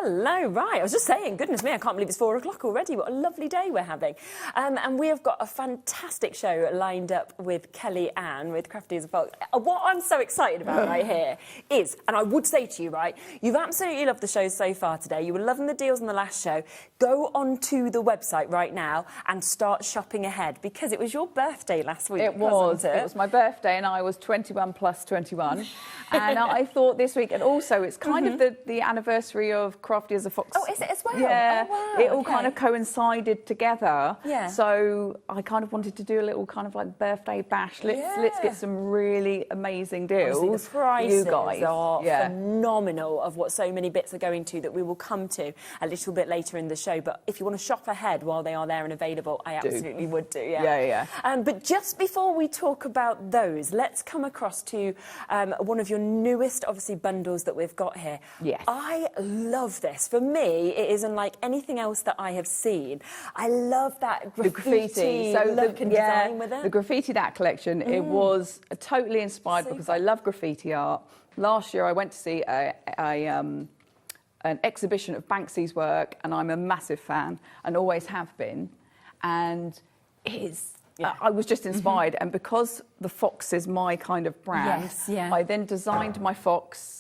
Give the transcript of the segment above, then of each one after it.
Hello, right. I was just saying, goodness me, I can't believe it's 4 o'clock already. What a lovely day we're having. And we have got a fantastic show lined up with Kelly Ann, with Crafty as a Fox. What I'm so excited about right here is, and I would say to you, right, you've absolutely loved the shows so far today. You were loving the deals on the last show. Go onto the website right now and start shopping ahead, because it was your birthday last week, It was. wasn't it? It was my birthday, and I was 21 plus 21. And I thought this week, and also it's kind of the anniversary of Crafty as a Fox. Oh, is it as well? Yeah. Oh, wow. It all kind of coincided together. Yeah. So I kind of wanted to do a little kind of like birthday bash. Let's get some really amazing deals. Obviously, the prices you guys are phenomenal of what so many bits are going to, that we will come to a little bit later in the show. But if you want to shop ahead while they are there and available, I absolutely would do. Yeah. But just before we talk about those, let's come across to one of your newest, obviously, bundles that we've got here. Yes. I love this. For me, it is unlike anything else that I have seen. I love that graffiti look and design with it. The Graffiti That collection, it was totally inspired because I love graffiti art. Last year I went to see an exhibition of Banksy's work, and I'm a massive fan and always have been. And I was just inspired, and because the fox is my kind of brand, I then designed my fox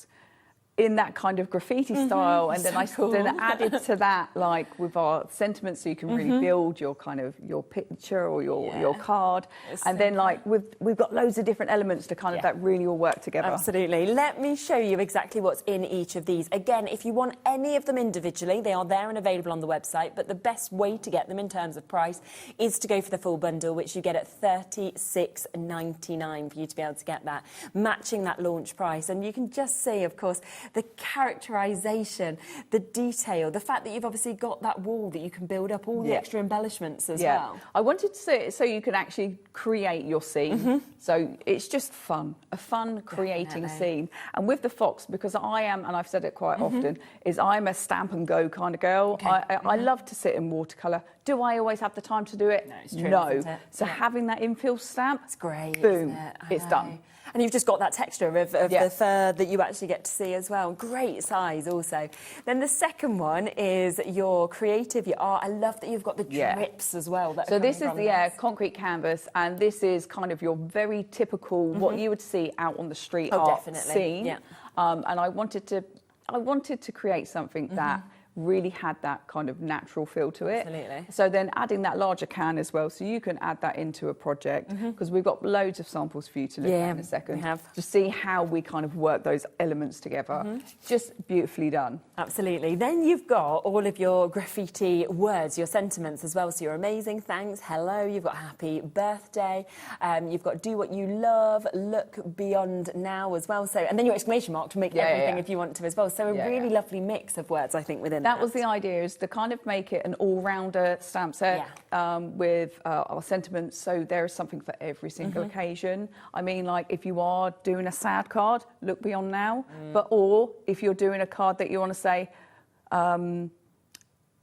in that kind of graffiti style, and then then added to that, like with our sentiments, so you can really build your kind of your picture or your card, and then like we've got loads of different elements to kind of that really all work together. Absolutely. Let me show you exactly what's in each of these. Again, if you want any of them individually, they are there and available on the website, but the best way to get them in terms of price is to go for the full bundle, which you get at $36.99 for you to be able to get that, matching that launch price. And you can just see, of course, the characterisation, the detail, the fact that you've obviously got that wall that you can build up all the extra embellishments as well. I wanted to see it so you can actually create your scene. So it's just fun, a fun creating scene. And with the fox, because I am, and I've said it quite often, is I'm a stamp and go kind of girl. I love to sit in watercolour. Do I always have the time to do it? No, it's true, no. isn't it? So having that infill stamp, it's great. Boom, it's done. And you've just got that texture of the fur that you actually get to see as well. Great size also. Then the second one is your creative, your art. I love that you've got the drips as well. So this is the concrete canvas, and this is kind of your very typical, what you would see out on the street art scene. Yeah. And I wanted to create something that really had that kind of natural feel to it. Absolutely. So then adding that larger can as well, so you can add that into a project, because we've got loads of samples for you to look at in a second. We have. To see how we kind of work those elements together. Just beautifully done. Absolutely. Then you've got all of your graffiti words, your sentiments as well. So your amazing, thanks, hello, you've got happy birthday, you've got do what you love, look beyond now as well. So, and then your exclamation mark to make everything if you want to as well. So a really lovely mix of words, I think, within that was the idea, is to kind of make it an all-rounder stamp set with our sentiments, so there is something for every single occasion. I mean, like, if you are doing a sad card, look beyond now, or if you're doing a card that you want to say,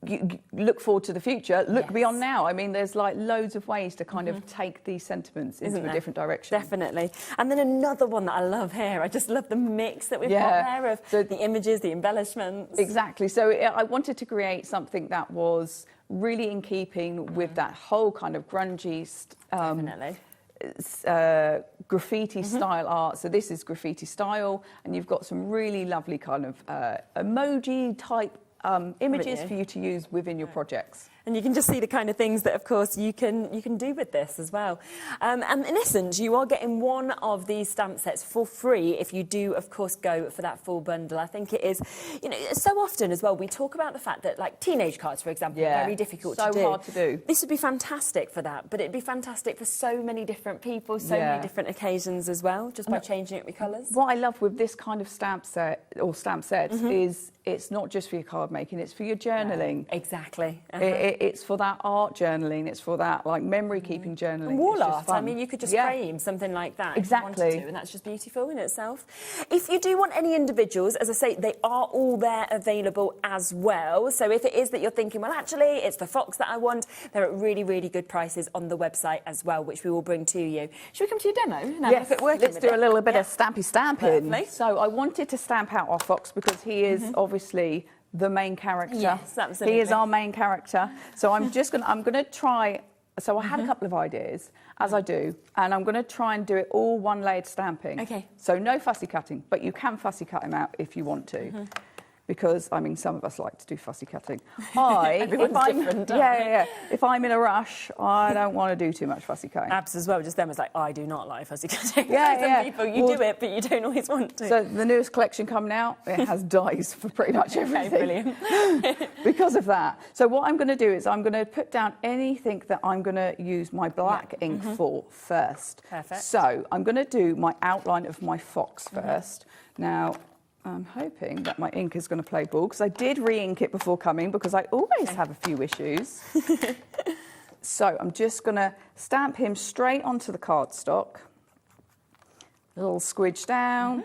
you look forward to the future, look beyond now. I mean, there's like loads of ways to kind of take these sentiments into a different direction. Definitely. And then another one that I love here, I just love the mix that we've got there of the images, the embellishments. Exactly. So I wanted to create something that was really in keeping with that whole kind of grungy graffiti style art. So this is graffiti style, and you've got some really lovely kind of emoji type images for you to use within your projects. And you can just see the kind of things that, of course, you can do with this as well. And in essence, you are getting one of these stamp sets for free if you do, of course, go for that full bundle. I think it is, you know, so often as well, we talk about the fact that, like, teenage cards, for example, are very difficult to do. So hard to do. This would be fantastic for that, but it'd be fantastic for so many different people, so many different occasions as well, just by changing it with colours. What I love with this kind of stamp set, or stamp sets, is it's not just for your card making, it's for your journaling. Exactly. It's for that art journaling, it's for that like memory keeping journaling. And wall art, I mean, you could just frame something like that if you wanted to, and that's just beautiful in itself. If you do want any individuals, as I say, they are all there available as well. So if it is that you're thinking, well, actually, it's the fox that I want, they're at really, really good prices on the website as well, which we will bring to you. Should we come to your demo? Now, yes, let's do a little bit of stamping. Perfectly. So I wanted to stamp out our fox because he is obviously the main character. Yes, absolutely. He is our main character. So I'm going to try. So I had a couple of ideas, as I do, and I'm going to try and do it all one-layered stamping. Okay. So no fussy cutting, but you can fussy cut him out if you want to. Because, I mean, some of us like to do fussy cutting. Everyone's different, don't yeah. If I'm in a rush, I don't want to do too much fussy cutting. Abs as well, just them was like, I do not like fussy cutting. Yeah. Some people, you do it, but you don't always want to. So the newest collection coming out, it has dyes for pretty much everything. Okay, brilliant. Because of that. So what I'm going to do is I'm going to put down anything that I'm going to use my black ink for first. Perfect. So I'm going to do my outline of my fox first. Now, I'm hoping that my ink is going to play ball, because I did re-ink it before coming, because I always have a few issues. So I'm just going to stamp him straight onto the cardstock. A little squidge down.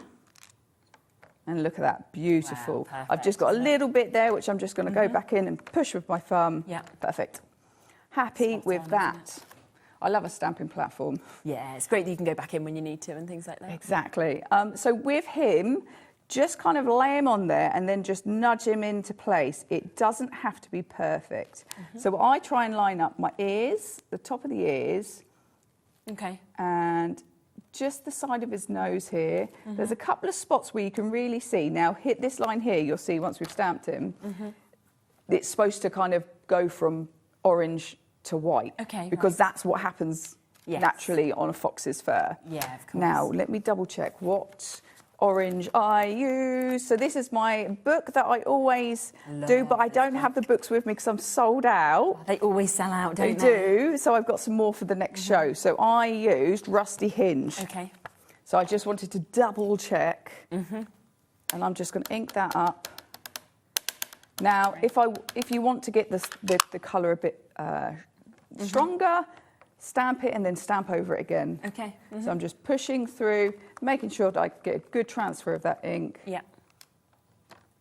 And look at that, beautiful. Wow, I've just got a little bit there, which I'm just going to go back in and push with my thumb. Yeah. Perfect. Happy Spot with on, that. I love a stamping platform. Yeah, it's great that you can go back in when you need to and things like that. Exactly. So with him, just kind of lay him on there and then just nudge him into place. It doesn't have to be perfect. So I try and line up my ears, the top of the ears, Okay. and just the side of his nose here. There's a couple of spots where you can really see. Now, hit this line here, you'll see once we've stamped him, it's supposed to kind of go from orange to white. Okay, because right. that's what happens Yes. naturally on a fox's fur. Yeah, of course. Now, let me double check what orange I use. So this is my book that I always do, but I don't have the books with me because I'm sold out. They always sell out, don't They do, so I've got some more for the next show. So I used Rusty Hinge. Okay. So I just wanted to double check. And I'm just going to ink that up. Now, if you want to get the colour a bit stronger, stamp it and then stamp over it again. Okay. So I'm just pushing through, making sure that I get a good transfer of that ink. Yeah.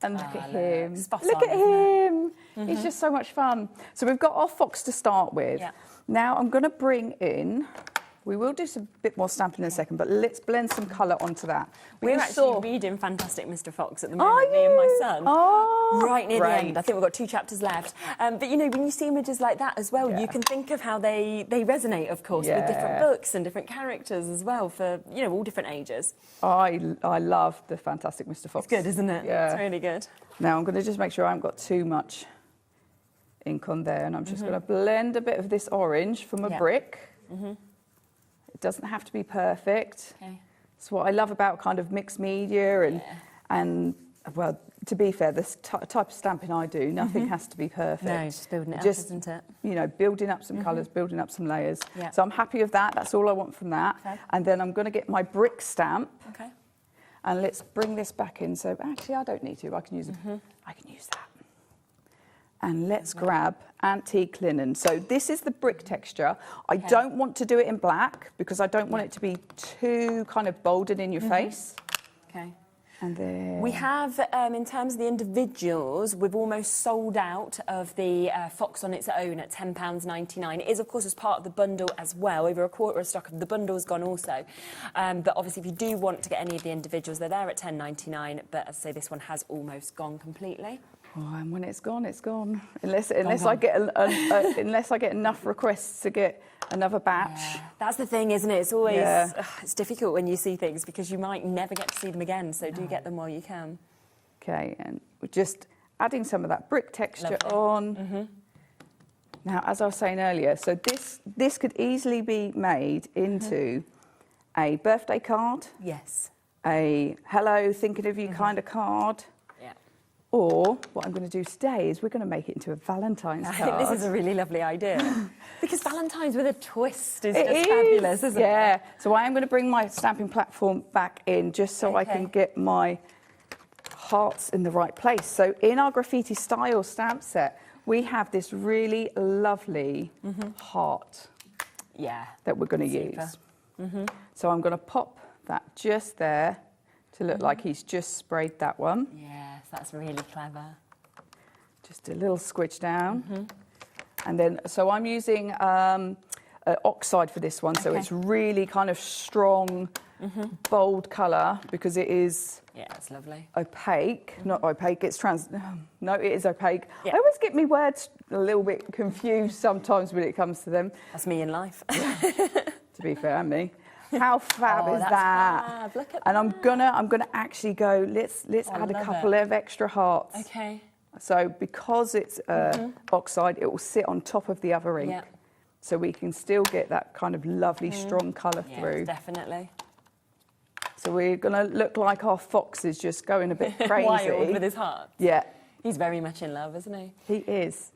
And look at him. Spot Look on, at isn't him. He's just so much fun. So we've got our fox to start with. Yeah. Now I'm going to bring in, we will do some bit more stamping in a second, but let's blend some colour onto that. We're You actually saw- reading Fantastic Mr. Fox at the Are moment, me and my you? son. Oh, Right near the great. end. I think we've got 2 chapters left. But, you know, when you see images like that as well, Yeah. you can think of how they resonate, of course, with different Yeah. books and different characters as well for, you know, all different ages. I love the Fantastic Mr. Fox. It's good, isn't it? Yeah. It's really good. Now I'm going to just make sure I haven't got too much ink on there, and I'm just going to blend a bit of this orange from a Yeah. brick. It doesn't have to be perfect. Okay. It's what I love about kind of mixed media and well, to be fair, this type of stamping I do, nothing has to be perfect. No, it's just building it up, Just, isn't it? You know, building up some colours, building up some layers. Yeah. So I'm happy with that. That's all I want from that. Okay. And then I'm going to get my brick stamp. Okay. And let's bring this back in. So actually, I don't need to. I can use I can use that. And let's grab antique linen. So this is the brick texture. I don't want to do it in black because I don't want it to be too kind of bold and in your face. Okay. And then We have, in terms of the individuals, we've almost sold out of the Fox on its own at £10.99. It is, of course, as part of the bundle as well. Over a quarter of stock of the bundle's gone also. But obviously, if you do want to get any of the individuals, they're there at £10.99. But as I say, this one has almost gone completely. Oh, and when it's gone, it's gone. Unless I get unless I get enough requests to get another batch. Yeah. That's the thing, isn't it? It's always Yeah. it's difficult when you see things because you might never get to see them again. So do get them while you can. Okay, and we're just adding some of that brick texture Lovely. on. Now, as I was saying earlier, so this could easily be made into a birthday card, Yes. a hello, thinking of you kind of card, Yeah. or what I'm going to do today is we're going to make it into a Valentine's I card. think this is a really lovely idea because Valentine's with a twist is It just is, fabulous, isn't yeah. it? So I am going to bring my stamping platform back in just so I can Okay. get my hearts in the right place. So in our graffiti style stamp set, we have this really lovely heart Yeah. that we're going to Super. use. So I'm going to pop that just there to look like he's just sprayed that one. Yes, that's really clever. Just a little squidge down. And then, so I'm using oxide for this one, so Okay. it's really kind of strong bold colour because it is Yeah, it's lovely. opaque. Not opaque, it's no, it is opaque. Yeah. I always get my words a little bit confused sometimes when it comes to them, That's me in life. to be fair, me. How fab Oh, is that's that? fab. Look at And that. I'm gonna actually go, let's I add a love couple it. of extra hearts. Okay. So because it's oxide, it will sit on top of the other ink. Yeah. So we can still get that kind of lovely strong colour Yeah, through. definitely. So we're going to look like our fox is just going a bit crazy. Wild with his heart. Yeah, He's very much in love, isn't he? he is.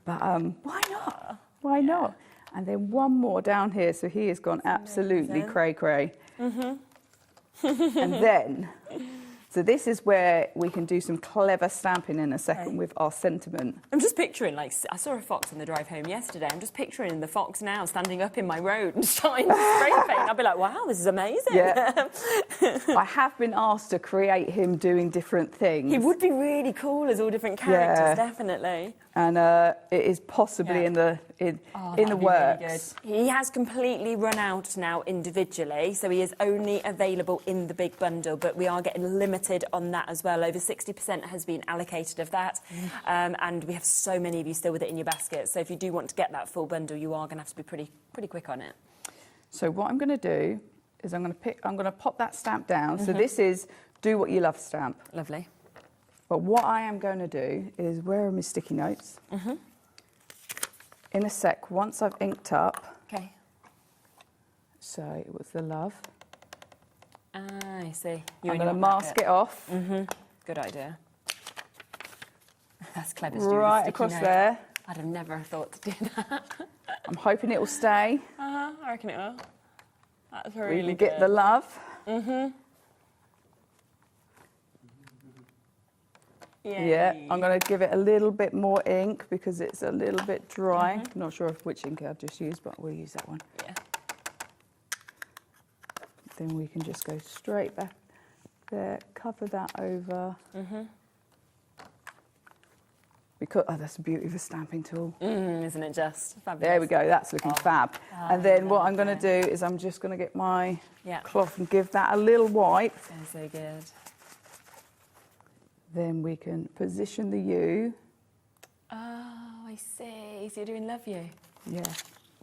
But why not? Why not? And then one more down here. So he has gone absolutely amazing. cray-cray. And then, so this is where we can do some clever stamping in a second Okay. with our sentiment. I'm just picturing, like, I saw a fox on the drive home yesterday. I'm just picturing the fox now standing up in my road and starting to spray paint. I'll be like, wow, this is amazing. Yeah. I have been asked to create him doing different things. He would be really cool as all different characters, Yeah. definitely. And it is possibly Yeah. in the Oh, in the that'd be really works. good. He has completely run out now individually, so he is only available in the big bundle, but we are getting limited on that as well. Over 60% has been allocated of that, and we have so many of you still with it in your basket. So if you do want to get that full bundle, you are going to have to be pretty quick on it. So what I'm going to do is I'm going to pop that stamp down. So this is do what you love stamp. Lovely. But what I am going to do is, where are my sticky notes? In a sec, once I've inked up, Okay. so it was the love, Ah, I see. I'm going to mask it off Good idea. That's clever. right across there. I'd have never thought to do that. I'm hoping it will stay. I reckon it will. That's We really can get the love. Yeah, I'm going to give it a little bit more ink because it's a little bit dry. Not sure which ink I've just used, but we'll use that one. Yeah. Then we can just go straight back there, cover that over. Because, oh, that's the beauty of a stamping tool. Isn't it just fabulous? There we go, that's looking fab. And then what I'm going to do is I'm just going to get my cloth and give that a little wipe. So good. Then we can position the U. Oh, I see. So you're doing love you. Yeah.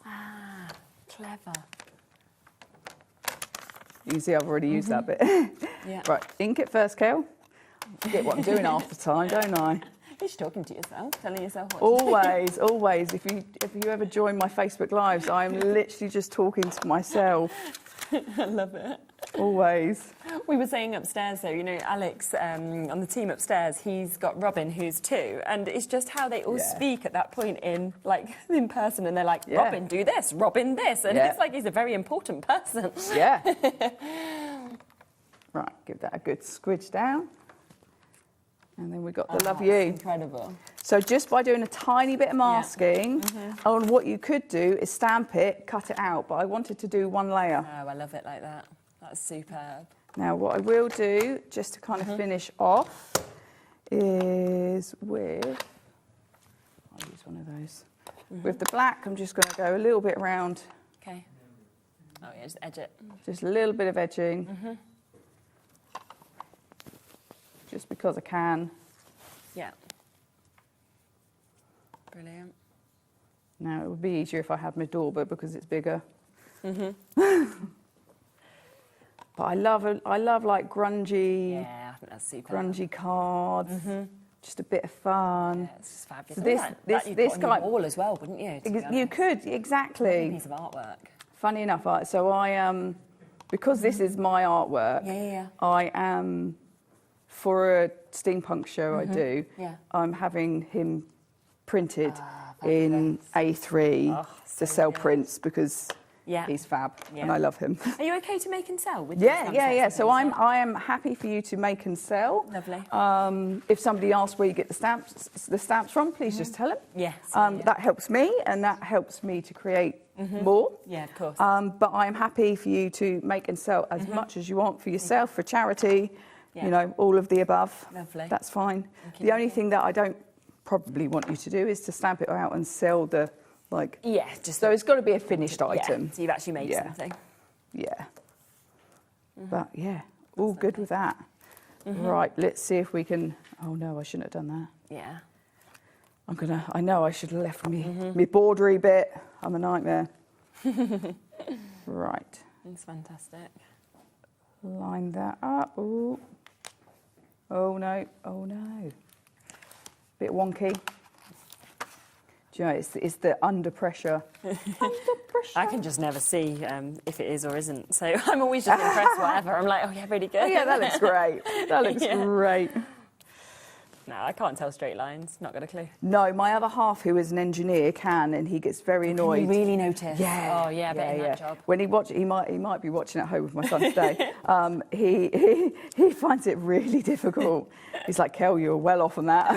Ah, clever. You can see I've already used that bit. Yeah. Right, ink it first, Kel. Get what I'm doing half the time, don't I? You're just talking to yourself, telling yourself what Always, always. If you ever join my Facebook Lives, I'm literally just talking to myself. to do. I love it. Always. We were saying upstairs, though, you know, Alex on the team upstairs, he's got Robin, who's 2, and it's just how they all speak at that point in person, and they're like, Robin, do this, Robin, this, and it's like he's a very important person. Yeah. Right, give that a good squidge down. And then we've got the love you. Incredible. So just by doing a tiny bit of masking, and what you could do is stamp it, cut it out, but I wanted to do one layer. Oh, I love it like that. That's superb. Now what I will do, just to kind of finish off, is with, I'll use one of those. With the black, I'm just going to go a little bit around, Okay. Oh, yeah, just edge it. just a little bit of edging. Just because I can. Yeah. Brilliant. Now, it would be easier if I had my door, but because it's bigger. But I love like grungy, Yeah, I think that's superb. grungy cards. Just a bit of fun. Yeah, it's just fabulous. So this guy, on your wall as well, wouldn't you? to be you honest? could A exactly. piece of artwork. Funny enough, so I because this is my artwork. Yeah. I am for a steampunk show I do. Yeah. I'm having him printed in A3 so to sell good. prints because Yeah. he's fab Yeah. and I love him. Are you okay to make and sell with Yeah. these So I am happy for you to make and sell. Lovely. If somebody asks where you get the stamps from, please just tell them. Yes. That helps me, and that helps me to create more. Yeah, of course. But I'm happy for you to make and sell as much as you want for yourself, for charity, Yeah. you know, all of the above. Lovely. That's fine. Okay. The only thing that I don't probably want you to do is to stamp it out and sell the, Yeah, just so it's got to be a finished item. So you've actually made Yeah. something. Yeah. But yeah, all good with that. Right, let's see if we can. Oh no, I shouldn't have done that. Yeah. I know I should have left me bordery bit. I'm a nightmare. Right. It's fantastic. Line that up. Ooh. Oh no, oh no. Bit wonky. Do you know, it's the under pressure. Under pressure. I can just never see if it is or isn't. So I'm always just impressed, whatever. I'm like, oh yeah, really good. Oh yeah, that looks great. That looks great. No, I can't tell straight lines. Not got a clue. No, my other half, who is an engineer, can, and he gets very annoyed. You really notice? Yeah. Oh yeah, but in that job. When he might be watching at home with my son today. He finds it really difficult. He's like, Kel, you're well off on that.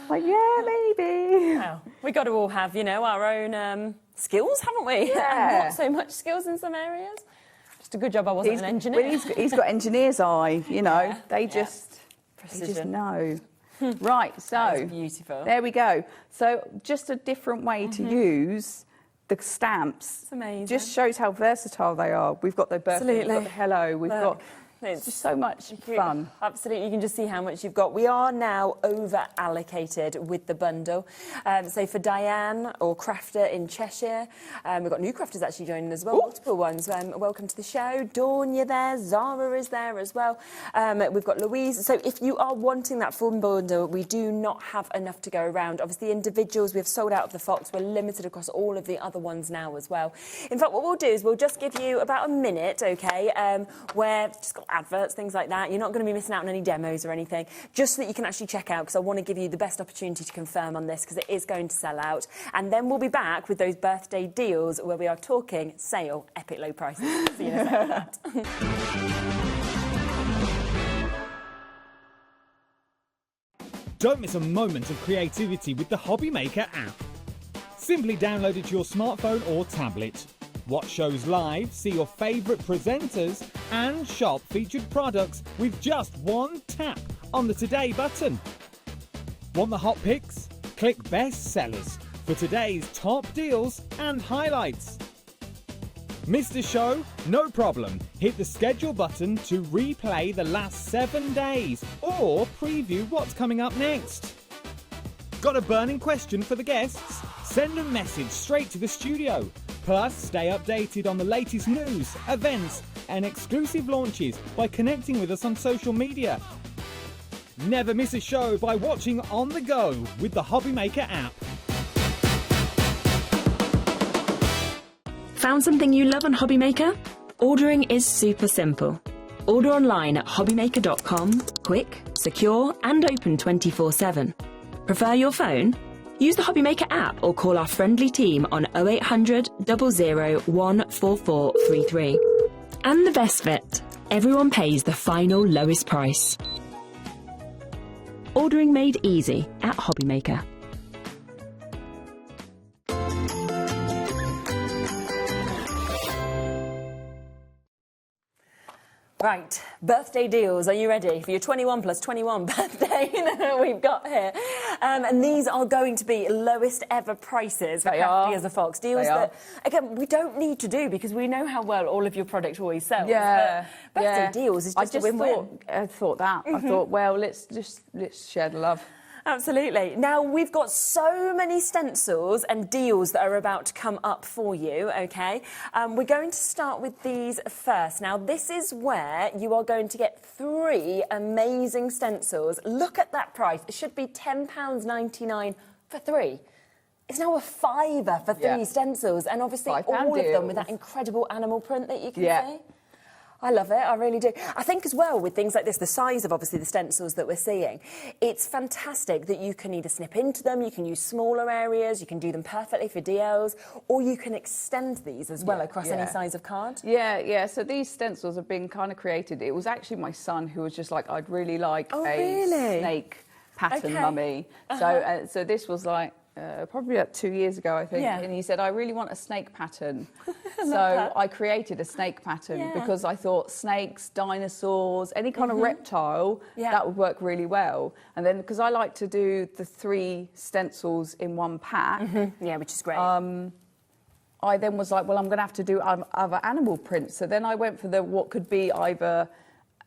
Like, yeah, maybe. Well, we got to all have, our own skills, haven't we? Yeah. Not so much skills in some areas. Just a good job I wasn't an engineer. Well, he's got engineer's eye. They just. Precision. They just know. Right, so beautiful. There we go. So just a different way to use the stamps. It's amazing. Just shows how versatile they are. We've got the birthday, we've got the hello, we've got. It's just so much fun. Absolutely, you can just see how much you've got. We are now over allocated with the bundle. So for Diane or Crafter in Cheshire, we've got new crafters actually joining as well, multiple ones. Welcome to the show. Dawn, you're there. Zara is there as well. We've got Louise. So if you are wanting that full bundle, we do not have enough to go around. Obviously, individuals, we've sold out of the Fox. We're limited across all of the other ones now as well. In fact, what we'll do is we'll just give you about a minute, okay, where just got adverts, things like that. You're not going to be missing out on any demos or anything, just so that you can actually check out, because I want to give you the best opportunity to confirm on this, because it is going to sell out. And then we'll be back with those birthday deals where we are talking sale, epic low prices. See you in a second. Don't miss a moment of creativity with the HobbyMaker app. Simply download it to your smartphone or tablet. Watch shows live, see your favourite presenters, and shop featured products with just one tap on the Today button. Want the hot picks? Click Best Sellers for today's top deals and highlights. Missed a show? No problem. Hit the schedule button to replay the last 7 days or preview what's coming up next. Got a burning question for the guests? Send a message straight to the studio. Plus, stay updated on the latest news, events, and exclusive launches by connecting with us on social media. Never miss a show by watching on the go with the HobbyMaker app. Found something you love on HobbyMaker? Ordering is super simple. Order online at hobbymaker.com, quick, secure, and open 24/7. Prefer your phone? Use the HobbyMaker app or call our friendly team on 0800 00 14433. And the best bit, everyone pays the final lowest price. Ordering made easy at HobbyMaker. Right, birthday deals. Are you ready for your 21 plus 21 birthday we've got here? And these are going to be lowest ever prices for Crafty as a Fox. Deals that, again, we don't need to do because we know how well all of your product always sells. Yeah. But birthday deals is just a win-win. I thought that. I thought, well, let's share the love. Absolutely. Now, we've got so many stencils and deals that are about to come up for you, OK? We're going to start with these first. Now, this is where you are going to get 3 amazing stencils. Look at that price. It should be £10.99 for 3. It's now a £5 for 3 stencils, and obviously all of them with that incredible animal print that you can see. I love it, I really do. I think as well with things like this, the size of obviously the stencils that we're seeing, it's fantastic that you can either snip into them, you can use smaller areas, you can do them perfectly for DLs, or you can extend these as well across any size of card. Yeah, so these stencils have been kind of created. It was actually my son who was just like, I'd really like a snake pattern, mummy. So this was like, probably about 2 years ago, I think, and he said, I really want a snake pattern. So I created a snake pattern because I thought snakes, dinosaurs, any kind of reptile, that would work really well. And then, because I like to do the 3 stencils in one pack. Yeah, which is great. I then was like, well, I'm going to have to do other animal prints. So then I went for what could be either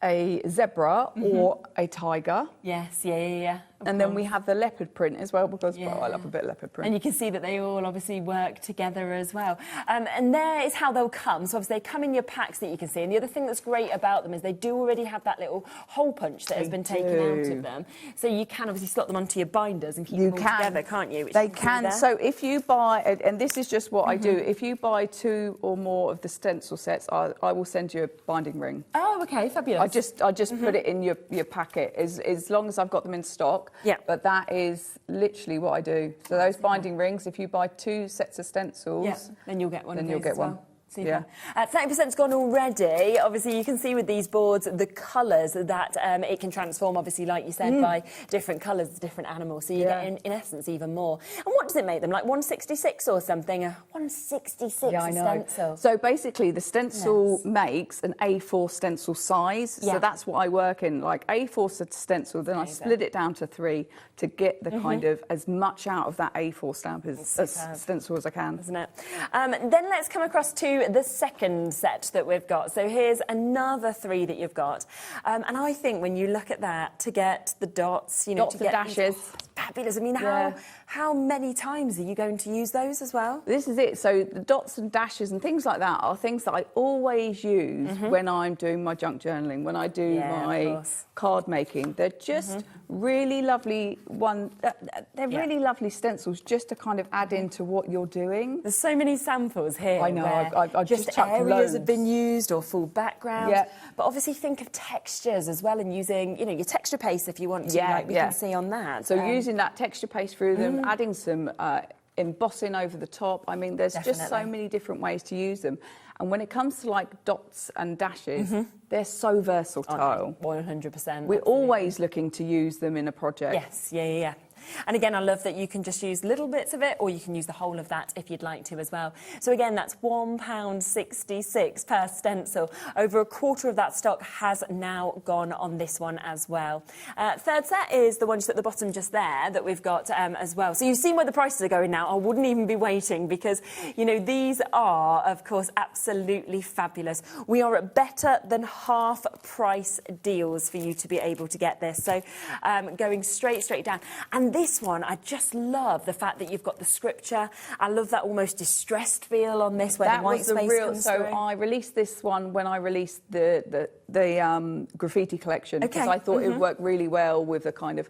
a zebra or a tiger. Yes, yeah. And then we have the leopard print as well, because I love a bit of leopard print. And you can see that they all obviously work together as well. And there is how they'll come. So obviously they come in your packs that you can see. And the other thing that's great about them is they do already have that little hole punch that has been taken out of them. So you can obviously slot them onto your binders and keep them all together, can't you? They can. So if you buy, and this is just what I do, if you buy 2 or more of the stencil sets, I will send you a binding ring. Oh, okay, fabulous. I just put it in your packet as long as I've got them in stock. Yeah. But that is literally what I do. So those binding rings, if you buy 2 sets of stencils, then you'll get one. Then you'll get one. Super. 30%'s gone already. Obviously, you can see with these boards the colours that it can transform, obviously, like you said, by different colours, different animals. So you get, in essence, even more. And what does it make them? Like 166 or something? 166 I know. stencil. So basically, the stencil makes an A4 stencil size. So that's what I work in, like A4 stencil. Then I split it down to 3 to get the kind of as much out of that A4 stamp as stencil as I can. Isn't it? Then let's come across to the second set that we've got. So here's another 3 that you've got. And I think when you look at that, to get the dots, you know, Dots to get and dashes. It's fabulous. I mean, how many times are you going to use those as well? This is it. So the dots and dashes and things like that are things that I always use when I'm doing my junk journaling, when I do my card making. They're just really lovely they're really lovely stencils just to kind of add into what you're doing. There's so many samples here. I know. I've just chucked areas loads. have been used or full backgrounds. Yeah. But obviously think of textures as well, and using, you know, your texture paste if you want to, like we can see on that. So using that texture paste through them, adding some embossing over the top. I mean, there's just so many different ways to use them. And when it comes to like dots and dashes, they're so versatile. 100%. We're always looking to use them in a project. Yes, yeah. And again, I love that you can just use little bits of it, or you can use the whole of that if you'd like to as well. So again, that's £1.66 per stencil. Over a quarter of that stock has now gone on this one as well. Third set is the one just at the bottom just there that we've got as well. So you've seen where the prices are going now. I wouldn't even be waiting because, you know, these are, of course, absolutely fabulous. We are at better than half price deals for you to be able to get this. So going straight down. And this one, I just love the fact that you've got the scripture. I love that almost distressed feel on this, where the white space comes through. I released this one when I released the graffiti collection, because I thought it would work really well with the kind of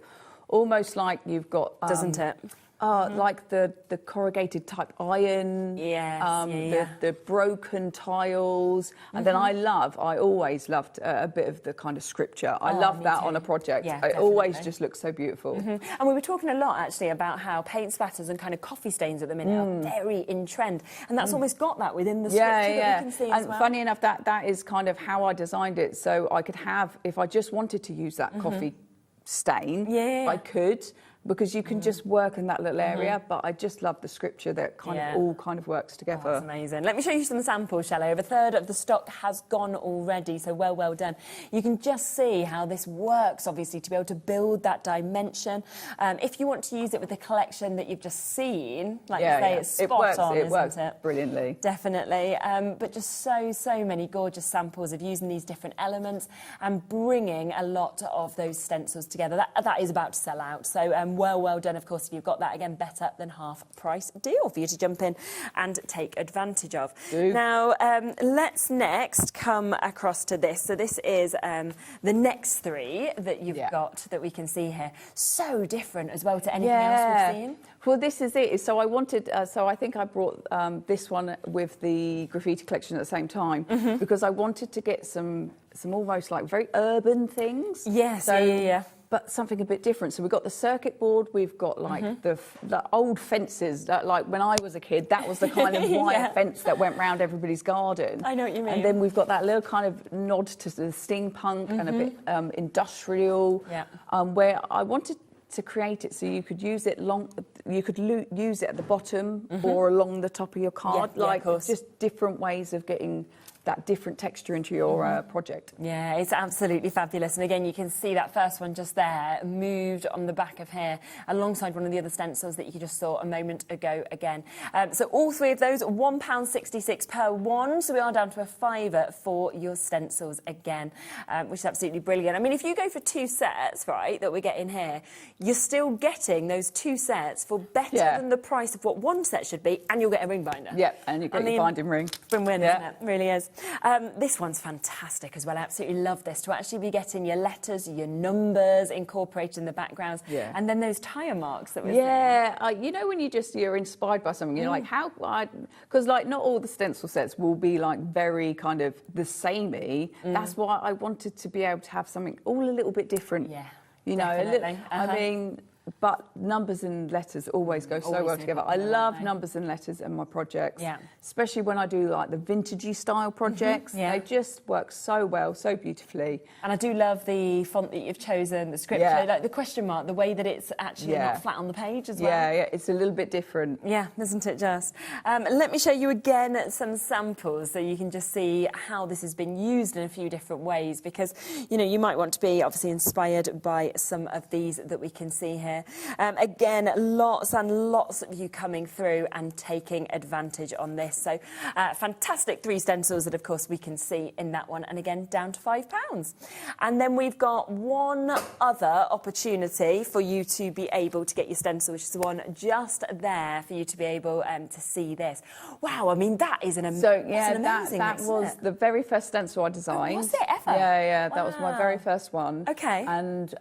almost like you've got, doesn't it? Like the corrugated type iron, the broken tiles, and then I always loved a bit of the kind of scripture. I love that on a project. Yeah, it always just looks so beautiful. And we were talking a lot actually about how paint spatters and kind of coffee stains at the minute are very in trend, and that's almost got that within the scripture that we can see as well. Funny enough, that is kind of how I designed it, so I could have, if I just wanted to use that coffee stain, I could. Because you can just work in that little area, but I just love the scripture that kind of all kind of works together. Oh, that's amazing. Let me show you some samples, shall I? Over a third of the stock has gone already, so well done. You can just see how this works, obviously, to be able to build that dimension. If you want to use it with the collection that you've just seen, like you say, it's spot on, isn't it? It works brilliantly. Definitely. But just so many gorgeous samples of using these different elements and bringing a lot of those stencils together. That is about to sell out, so well done, of course, if you've got that. Again, better than half price deal for you to jump in and take advantage of. Now, let's next come across to this. So this is the next 3 that you've got that we can see here. So different as well to anything else we've seen. Well, this is it. So I wanted, so I think I brought this one with the graffiti collection at the same time, because I wanted to get some almost like very urban things. Yes, But something a bit different. So we've got the circuit board, we've got like the old fences that, like when I was a kid, that was the kind of wire fence that went round everybody's garden. I know what you mean. And then we've got that little kind of nod to the steampunk and a bit industrial, where I wanted to create it so you could use it use it at the bottom or along the top of your card, like just different ways of getting that different texture into your project. Yeah, it's absolutely fabulous. And again, you can see that first one just there, moved on the back of here, alongside one of the other stencils that you just saw a moment ago again. So all three of those, £1.66 per one. So we are down to a £5 for your stencils again, which is absolutely brilliant. I mean, if you go for 2 sets, right, that we're getting here, you're still getting those 2 sets for better than the price of what 1 set should be, and you'll get a ring binder. Yeah, and you get your binding ring. Win-win, isn't it? Really is. This one's fantastic as well. I absolutely love this, to actually be getting your letters, your numbers incorporated in the backgrounds, and then those tyre marks that we're seeing. You know when you're inspired by something, you're like, how, because like not all the stencil sets will be like very kind of the samey. That's why I wanted to be able to have something all a little bit different. Yeah, you know, definitely. I mean, but numbers and letters always go so well together. I love numbers and letters in my projects, especially when I do like the vintagey style projects. They just work so well, so beautifully. And I do love the font that you've chosen, the scripture, like the question mark, the way that it's actually not flat on the page as well. Yeah, it's a little bit different. Yeah, isn't it just? Let me show you again some samples so you can just see how this has been used in a few different ways, because, you know, you might want to be obviously inspired by some of these that we can see here. Again, lots and lots of you coming through and taking advantage on this. So fantastic 3 stencils that, of course, we can see in that one. And again, down to £5. And then we've got one other opportunity for you to be able to get your stencil, which is the one just there for you to be able to see this. Wow, I mean, that is an amazing that was the very first stencil I designed. Oh, was it ever? Yeah, that was my very first one. Okay. And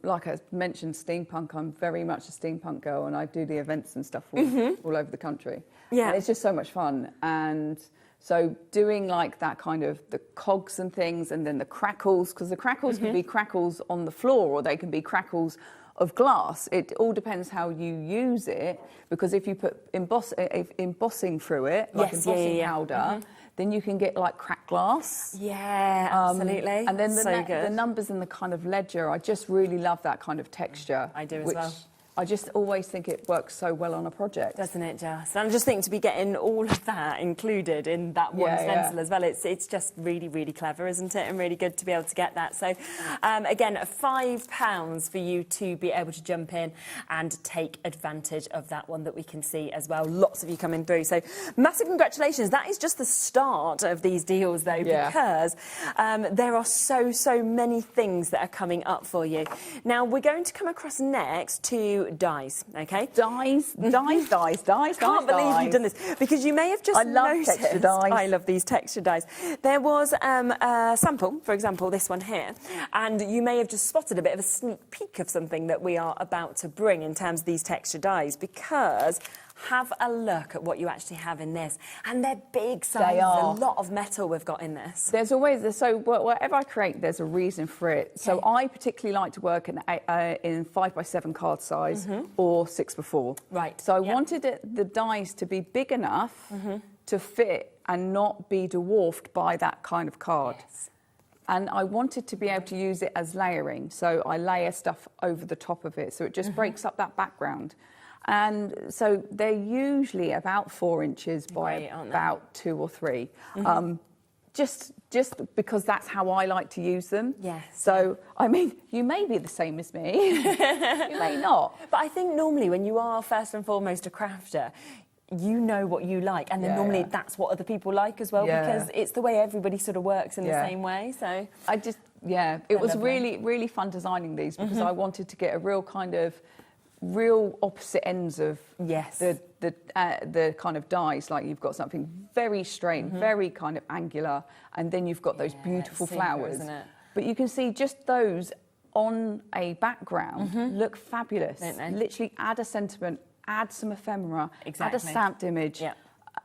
like I mentioned, steampunk, I'm very much a steampunk girl, and I do the events and stuff all over the country. Yeah. And it's just so much fun. And so doing like that kind of the cogs and things, and then the crackles, because the crackles can be crackles on the floor, or they can be crackles of glass. It all depends how you use it, because if you put embossing through it, like embossing powder, then you can get like cracked glass. Yeah, absolutely. And then the numbers in the kind of ledger, I just really love that kind of texture. I do as well. I just always think it works so well on a project. Doesn't it just? And I just think to be getting all of that included in that one stencil as well, it's just really, really clever, isn't it? And really good to be able to get that. So, again, £5 for you to be able to jump in and take advantage of that one that we can see as well. Lots of you coming through. So, massive congratulations. That is just the start of these deals, though, because there are so many things that are coming up for you. Now, we're going to come across next to dies, okay? Dies. Can't believe you've done this, because you may have just noticed. Texture dies. I love these texture dies. There was a sample, for example, this one here, and you may have just spotted a bit of a sneak peek of something that we are about to bring in terms of these texture dies, because have a look at what you actually have in this. And they're big sizes. They are. A lot of metal we've got in this. There's always, so whatever I create, there's a reason for it. So I particularly like to work in 5x7 card size or 6x4. Right. So I wanted the dies to be big enough to fit and not be dwarfed by that kind of card. Yes. And I wanted to be able to use it as layering. So I layer stuff over the top of it, so it just breaks up that background. And so they're usually about 4 inches by about 2 or 3. Just because that's how I like to use them. Yes. So, I mean, you may be the same as me. You may not. But I think normally when you are first and foremost a crafter, you know what you like, and then normally that's what other people like as well, because it's the way everybody sort of works in the same way. So I just, it was really, really fun designing these, because I wanted to get a real kind of real opposite ends of the kind of dies. Like you've got something very straight, very kind of angular, and then you've got those beautiful flowers. Isn't it? But you can see just those on a background look fabulous. Literally add a sentiment, add some ephemera, add a stamped image.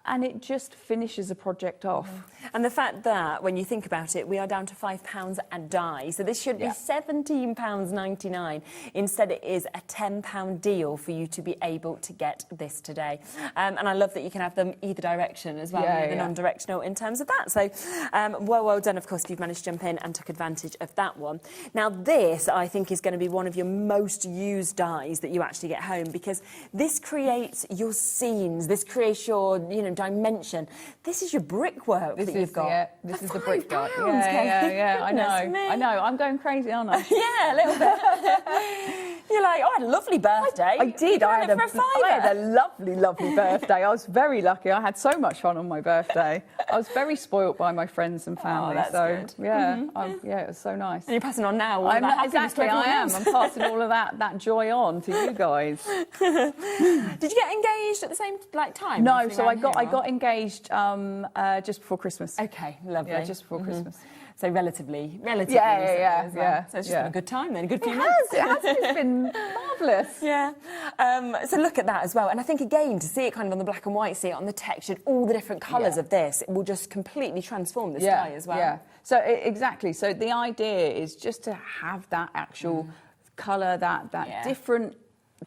And it just finishes a project off. And the fact that, when you think about it, we are down to £5 a die. So this should be £17.99. Instead, it is a £10 deal for you to be able to get this today. And I love that you can have them either direction as well, either non-directional in terms of that. So well done, of course, if you've managed to jump in and took advantage of that one. Now, this, I think, is going to be one of your most used dies that you actually get home, because this creates your scenes. This creates your, different dimension. This is your brickwork that you've got. This is the £5, brickwork. Kelly. Yeah. I Goodness me. know. I'm going crazy, aren't I? Yeah, a little bit. You're like, I had a lovely birthday. I did. I had a a lovely birthday. I was very lucky. I had so much fun on my birthday. I was very spoilt by my friends and family. That's good. Yeah, it was so nice. And you're passing on now all I'm that happiness to exactly. I everyone am. else. I'm passing all of that joy on to you guys. Did you get engaged at the same time? No, so I got engaged just before Christmas. Okay, lovely. Yeah, just before Christmas. So relatively Yeah. So it's just been a good time then, a good few months. It has. It's been marvellous. Yeah. So look at that as well. And I think, again, to see it kind of on the black and white, see it on the textured, all the different colours of this, it will just completely transform this dye as well. Yeah. So exactly. So the idea is just to have that actual colour, that different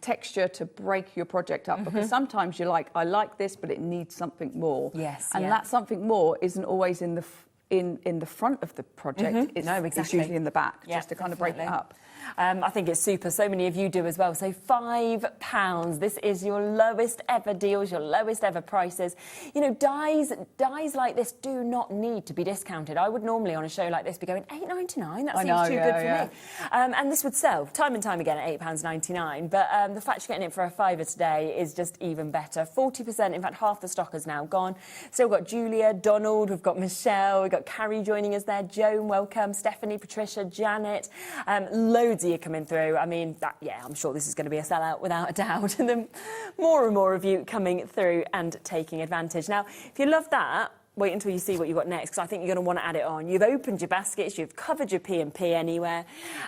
texture to break your project up, because sometimes you're like, I like this, but it needs something more. Yes. And that something more isn't always in the front of the project. It's usually in the back, just to kind of break it up. I think it's super. So many of you do as well. So £5. This is your lowest ever deals, your lowest ever prices. You know, dyes like this do not need to be discounted. I would normally on a show like this be going £8.99. That seems too good for me. And this would sell time and time again at £8.99. But the fact you're getting it for a £5 today is just even better. 40%, in fact, half the stock is now gone. Still got Julia, Donald, we've got Michelle, we've got Carrie joining us there, Joan, welcome, Stephanie, Patricia, Janet, loads of you coming through. I mean, I'm sure this is going to be a sellout without a doubt. And then more and more of you coming through and taking advantage. Now, if you love that, wait until you see what you've got next, because I think you're going to want to add it on. You've opened your baskets, you've covered your P&P anywhere.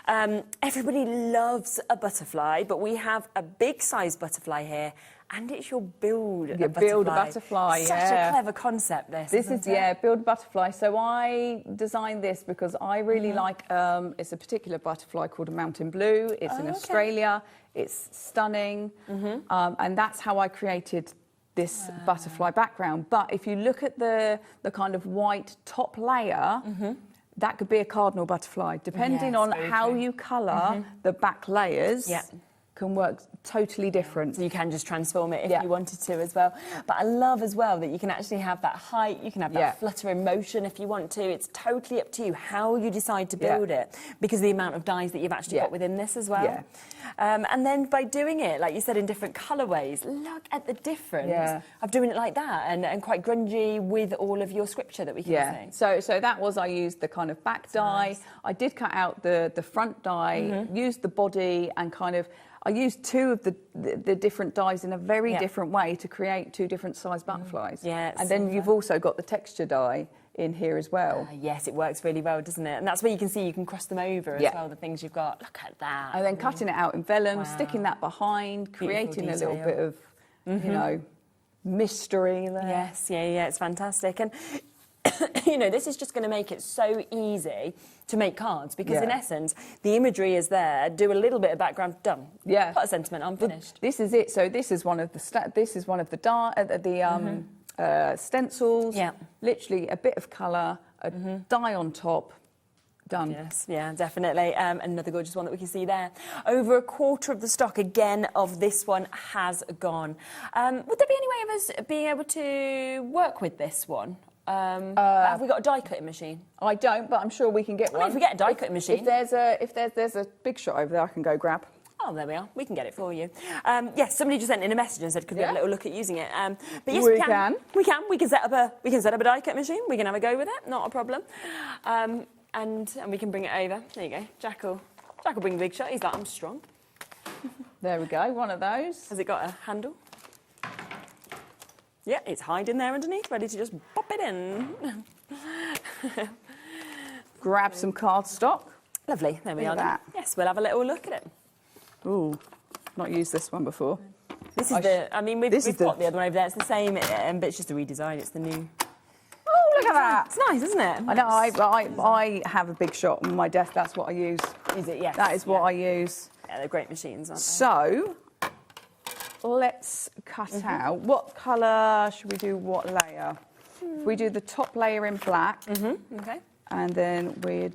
Everybody loves a butterfly, but we have a big size butterfly here. And it's your build a butterfly. Such a clever concept, this is build a butterfly. So I designed this because I really like, it's a particular butterfly called a mountain blue. It's in Australia. It's stunning. And that's how I created this butterfly background. But if you look at the kind of white top layer, that could be a cardinal butterfly. Depending on how you colour the back layers, can work totally different. So you can just transform it if you wanted to as well. But I love as well that you can actually have that height, you can have that flutter in motion if you want to. It's totally up to you how you decide to build it, because of the amount of dyes that you've actually got within this as well. And then by doing it, like you said, in different colourways, look at the difference of doing it like that and quite grungy with all of your scripture that we can see. So that was, I used the kind of back dye. Nice. I did cut out the front dye, used the body, and kind of I used two of the different dyes in a very different way to create two different size butterflies. And then you've also got the texture dye in here as well. Yes, it works really well, doesn't it? And that's where you can see you can cross them over as well, the things you've got. Look at that. And then cutting it out in vellum, sticking that behind, creating a little bit of, you know, mystery there. Yes, it's fantastic. And you know, this is just going to make it so easy to make cards, because in essence, the imagery is there. Do a little bit of background, done. Put a sentiment on, finished. This is it. So this is one of the stencils. Literally a bit of colour, a dye on top. Done. Yes, definitely. Another gorgeous one that we can see there. Over a quarter of the stock, again, of this one has gone. Would there be any way of us being able to work with this one? Have we got a die cutting machine? I don't, but I'm sure we can get one. If we get a die cutting machine, if there's a big shot over there, I can go grab. Oh, there we are. We can get it for you. Yes, somebody just sent in a message and said, "Could we have a little look at using it?" But yes, we can. We can set up a die cut machine. We can have a go with it. Not a problem. And we can bring it over. There you go. Jack will bring the big shot. He's like, I'm strong. There we go. One of those. Has it got a handle? Yeah, it's hiding there underneath, ready to just pop it in. Grab some cardstock. Lovely, there we are. That. Yes, we'll have a little look at it. Ooh, not used this one before. This is we've got the other one over there. It's the same, but it's just a redesign. It's the new. Oh, look at that! It's nice, isn't it? I know. I have a big shot on my desk. That's what I use. Is it? Yes. That is what I use. Yeah, they're great machines, aren't they? So, let's cut out. What colour should we do? What layer? If we do the top layer in black. Okay. And then we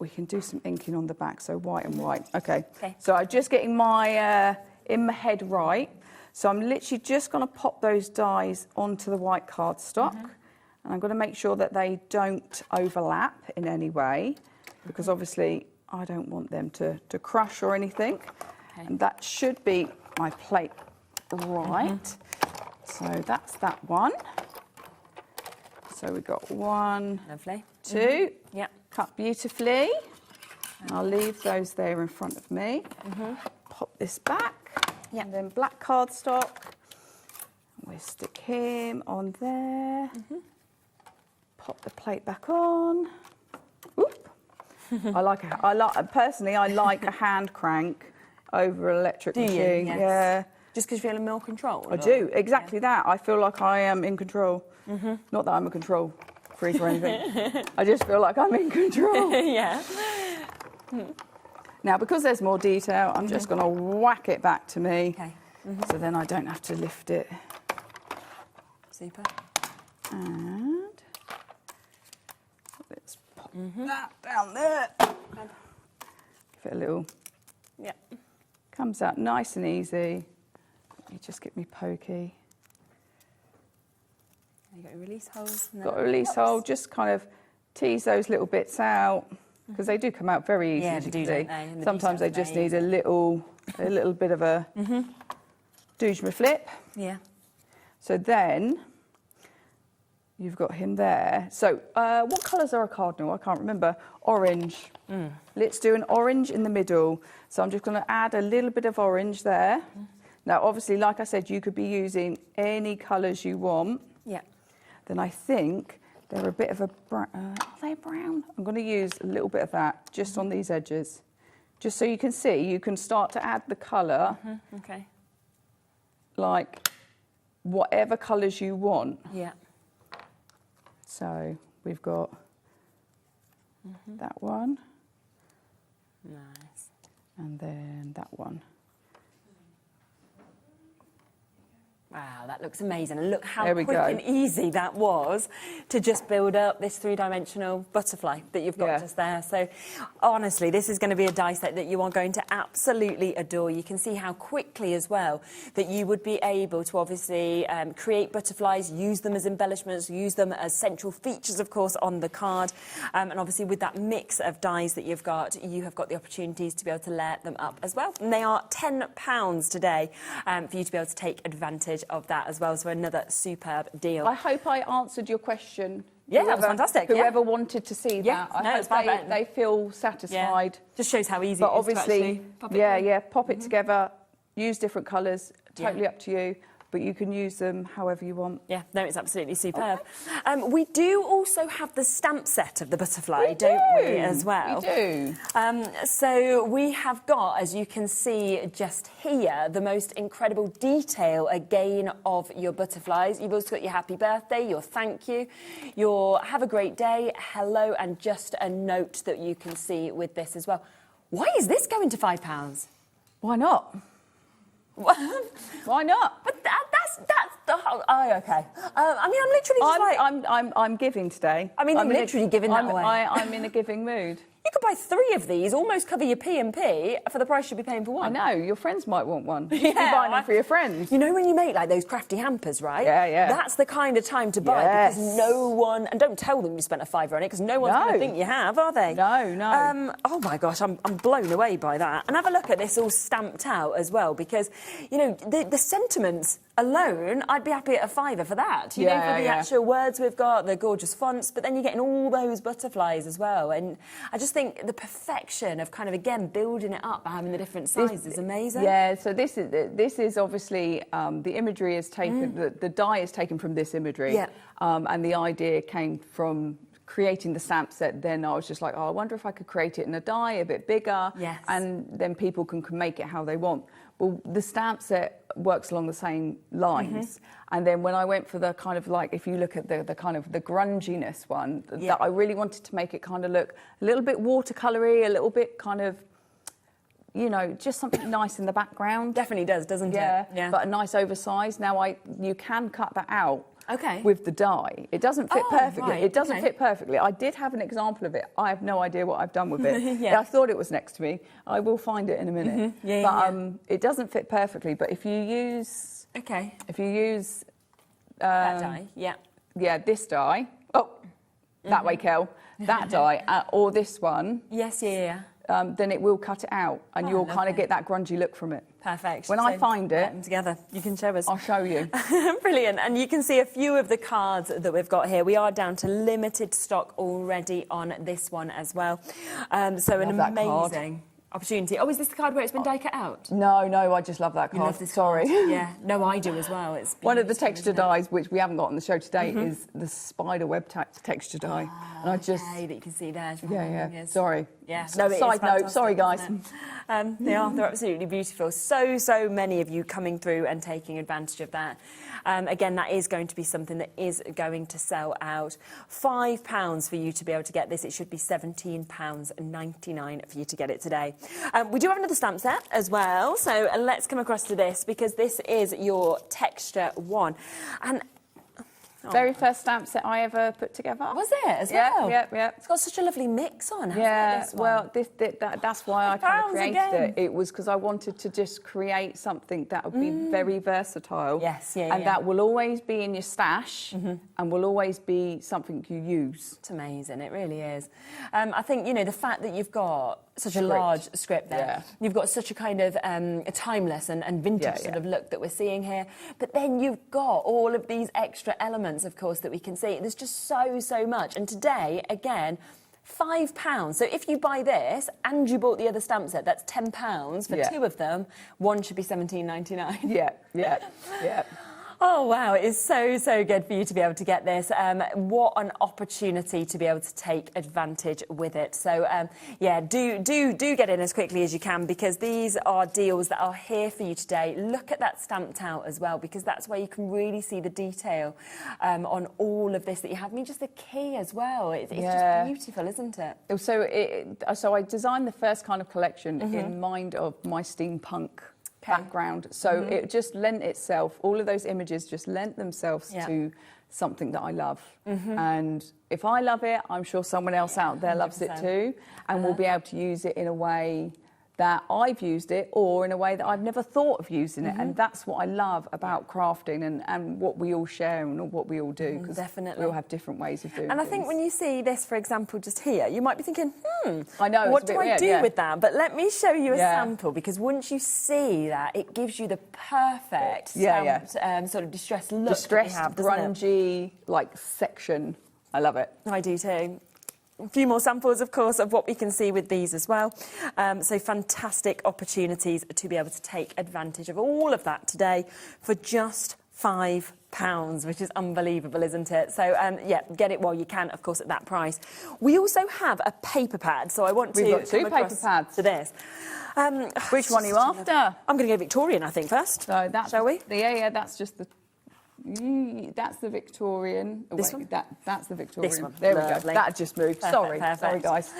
can do some inking on the back, so white and white. Okay. So I'm just getting my in my head right. So I'm literally just going to pop those dies onto the white cardstock, and I'm going to make sure that they don't overlap in any way, because obviously I don't want them to crush or anything. Okay. And that should be my plate right. So that's that one. So we've got 1, Lovely. 2, Yep. cut beautifully. And I'll leave those there in front of me. Pop this back. Yep. And then black cardstock. We'll stick him on there. Pop the plate back on. Oop. Personally, I like a hand crank over an electric machine. Yes. Yeah. Just because you feel in more control? I do, exactly that. I feel like I am in control. Not that I'm a control freak or anything. I just feel like I'm in control. Yeah. Now, because there's more detail, I'm just going to whack it back to me. Okay. So then I don't have to lift it. Super. And let's pop that down there. Give it a little... Yep. Comes out nice and easy. Let me just get me pokey. You got your release holes. Got a release hole, just kind of tease those little bits out, because they do come out very easy. Yeah, as they you do, can don't see. they? And the Sometimes they detail's just need a little bit of a douche flip. Yeah. So then you've got him there. So what colours are a cardinal? I can't remember. Orange. Let's do an orange in the middle. So I'm just going to add a little bit of orange there. Now, obviously, like I said, you could be using any colours you want. Yeah. Then I think they're a bit of a brown. Are they brown? I'm going to use a little bit of that just on these edges. Just so you can see, you can start to add the colour, Okay. like whatever colours you want. Yeah. So we've got that one, Nice. and then that one. Wow, that looks amazing. And look how There we quick go. and easy that was to just build up this three-dimensional butterfly that you've got Yeah. just there. So honestly, this is going to be a die set that you are going to absolutely adore. You can see how quickly as well that you would be able to obviously create butterflies, use them as embellishments, use them as central features, of course, on the card. And obviously with that mix of dies that you've got, you have got the opportunities to be able to layer them up as well. And they are £10 today for you to be able to take advantage of that as well. So another superb deal. I hope I answered your question. Yeah, that was fantastic, yeah. Whoever wanted to see Yeah, that, I no, hope it's perfect. they feel satisfied. Just shows how easy But it is to obviously, actually pop it through. pop it together, use different colours, totally Yeah. up to you, but you can use them however you want. Yeah, no, it's absolutely superb. We do also have the stamp set of the butterfly, don't we, as well? We do. So we have got, as you can see just here, the most incredible detail again of your butterflies. You've also got your happy birthday, your thank you, your have a great day, hello, and just a note that you can see with this as well. Why is this going to £5? Why not? Why not? But that's the whole. Oh, okay. I mean, I'm literally just I'm giving today. I mean, I'm literally giving that away. I'm in a giving mood. You could buy 3 of these, almost cover your P&P for the price you'd be paying for one. I know, your friends might want one. You should be buying them for your friends. You know when you make like those crafty hampers, right? Yeah, yeah. That's the kind of time to buy Yes. because no one, and don't tell them you spent a £5 on it because no one's going to think you have, are they? No, no. Oh my gosh, I'm blown away by that. And have a look at this all stamped out as well because, you know, the sentiments alone, I'd be happy at a £5 for that. You know, for the actual words we've got, the gorgeous fonts, but then you're getting all those butterflies as well. And I just think the perfection of kind of, again, building it up by having the different sizes is amazing. Yeah, so this is obviously, the imagery is taken, the die is taken from this imagery. Yeah. And the idea came from creating the stamp set. Then I was just like, oh, I wonder if I could create it in a die a bit bigger. Yes. And then people can make it how they want. Well, the stamp set works along the same lines. And then when I went for the kind of like, if you look at the kind of the grunginess one, that I really wanted to make it kind of look a little bit watercolory, a little bit kind of, you know, just something nice in the background. Definitely does, doesn't it? Yeah, but a nice oversized. Now, you can cut that out. Okay. With the die. It doesn't fit perfectly. Right, it doesn't okay. fit perfectly. I did have an example of it. I have no idea what I've done with it. Yeah. I thought it was next to me. I will find it in a minute. It doesn't fit perfectly. But if you use Okay. If you use That die, yeah. yeah, this die. Oh, that way, Kel. That die, or this one. Yes, yeah. Then it will cut it out, and you'll kind of get that grungy look from it. Perfect. When I find it, put them together, you can show us. I'll show you. Brilliant. And you can see a few of the cards that we've got here. We are down to limited stock already on this one as well. So an amazing opportunity. Oh, is this the card where it's been die cut out? No, I just love that card. You love this Sorry. card. Yeah, no, I do as well. It's one of the beautiful, texture dies, which we haven't got on the show today, is the spider web texture die. And I just... Okay, that you can see there. Yeah. Sorry. Yeah. No, Side note, sorry guys. They're absolutely beautiful. So many of you coming through and taking advantage of that. Again, that is going to be something that is going to sell out. £5 for you to be able to get this. It should be £17.99 for you to get it today. We do have another stamp set as well. So let's come across to this, because this is your texture one. And very first stamp set I ever put together. Was it as well? Yeah. It's got such a lovely mix on, hasn't Yeah, it, this one? well, that's why I kind of created again. it. It was because I wanted to just create something that would be very versatile. Yes, and that will always be in your stash and will always be something you use. It's amazing, it really is. I think, the fact that you've got such a large script there, you've got such a kind of a timeless and vintage sort of look that we're seeing here, but then you've got all of these extra elements, of course, that we can see. There's just so much. And today, again, £5. So if you buy this and you bought the other stamp set, that's £10 for two of them. One should be £17.99. Yeah. Oh, wow. It is so good for you to be able to get this. What an opportunity to be able to take advantage with it. So, do get in as quickly as you can, because these are deals that are here for you today. Look at that stamped out as well, because that's where you can really see the detail on all of this that you have. I mean, just the key as well. It's just beautiful, isn't it? So I designed the first kind of collection in mind of my steampunk background, so it just lent itself, all of those images just lent themselves to something that I love, and if I love it, I'm sure someone else out there loves it too, and we'll be able to use it in a way that I've used it, or in a way that I've never thought of using it. And that's what I love about crafting and what we all share and what we all do, because we all have different ways of doing And I things. think when you see this, for example, just here, you might be thinking, I know, what do I do with that? But let me show you a sample, because once you see that, it gives you the perfect sort of distressed look. Distressed, grungy, like section. I love it. I do too. A few more samples, of course, of what we can see with these as well. So fantastic opportunities to be able to take advantage of all of that today for just £5, which is unbelievable, isn't it? So, get it while you can, of course, at that price. We also have a paper pad, so I want to... We've got two paper pads. To this. Which one are you after? I'm going to go Victorian, I think, first. So that's... Shall we? Yeah, that's just the... That's the Victorian. This one? That's the Victorian. This one. There Lovely. we go. That just moved. Perfect. Sorry, guys.